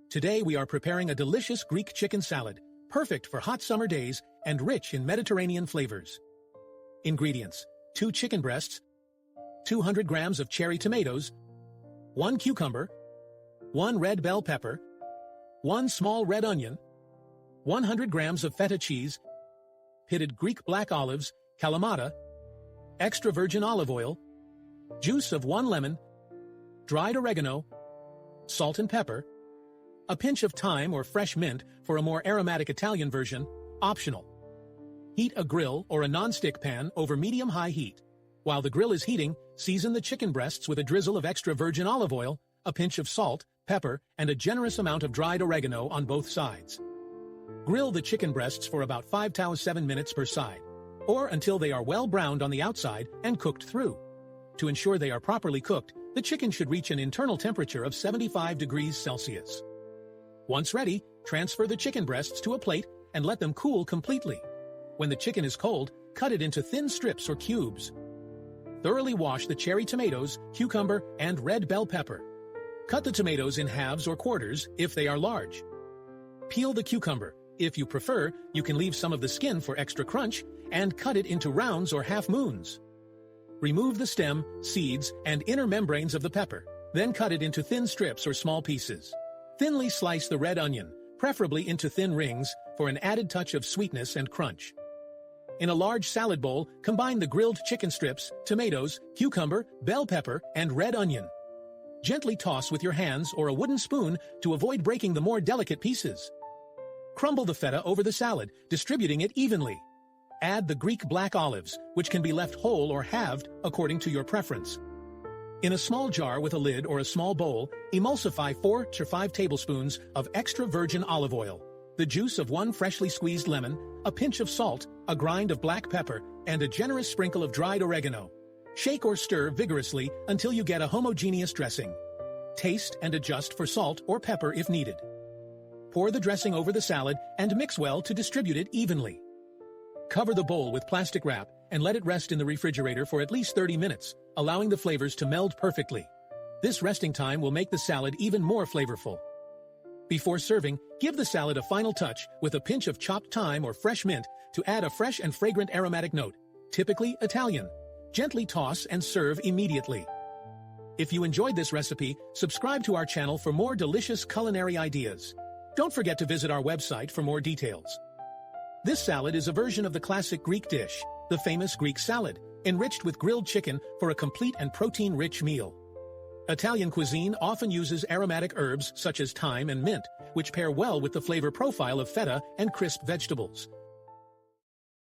Today we are preparing a delicious Greek chicken salad, perfect for hot summer days and rich in Mediterranean flavors. Ingredients: 2 chicken breasts, 200 grams of cherry tomatoes, 1 cucumber, 1 red bell pepper, 1 small red onion, 100 grams of feta cheese, pitted Greek black olives, Kalamata, extra virgin olive oil, juice of 1 lemon, dried oregano, salt and pepper, a pinch of thyme or fresh mint for a more aromatic Italian version, optional. Heat a grill or a non-stick pan over medium-high heat. While the grill is heating, season the chicken breasts with a drizzle of extra virgin olive oil, a pinch of salt, pepper, and a generous amount of dried oregano on both sides. Grill the chicken breasts for about 5 to 7 minutes per side, or until they are well browned on the outside and cooked through. To ensure they are properly cooked, the chicken should reach an internal temperature of 75 degrees Celsius. Once ready, transfer the chicken breasts to a plate and let them cool completely. When the chicken is cold, cut it into thin strips or cubes. Thoroughly wash the cherry tomatoes, cucumber, and red bell pepper. Cut the tomatoes in halves or quarters if they are large. Peel the cucumber. If you prefer, you can leave some of the skin for extra crunch and cut it into rounds or half moons. Remove the stem, seeds, and inner membranes of the pepper. Then cut it into thin strips or small pieces. Thinly slice the red onion, preferably into thin rings, for an added touch of sweetness and crunch. In a large salad bowl, combine the grilled chicken strips, tomatoes, cucumber, bell pepper, and red onion. Gently toss with your hands or a wooden spoon to avoid breaking the more delicate pieces. Crumble the feta over the salad, distributing it evenly. Add the Greek black olives, which can be left whole or halved according to your preference. In a small jar with a lid or a small bowl, emulsify 4 to 5 tablespoons of extra virgin olive oil, the juice of 1 freshly squeezed lemon, a pinch of salt, a grind of black pepper, and a generous sprinkle of dried oregano. Shake or stir vigorously until you get a homogeneous dressing. Taste and adjust for salt or pepper if needed. Pour the dressing over the salad and mix well to distribute it evenly. Cover the bowl with plastic wrap and let it rest in the refrigerator for at least 30 minutes, allowing the flavors to meld perfectly. This resting time will make the salad even more flavorful. Before serving, give the salad a final touch with a pinch of chopped thyme or fresh mint to add a fresh and fragrant aromatic note, typically Italian. Gently toss and serve immediately. If you enjoyed this recipe, subscribe to our channel for more delicious culinary ideas. Don't forget to visit our website for more details. This salad is a version of the classic Greek dish, the famous Greek salad, enriched with grilled chicken for a complete and protein-rich meal. Italian cuisine often uses aromatic herbs such as thyme and mint, which pair well with the flavor profile of feta and crisp vegetables.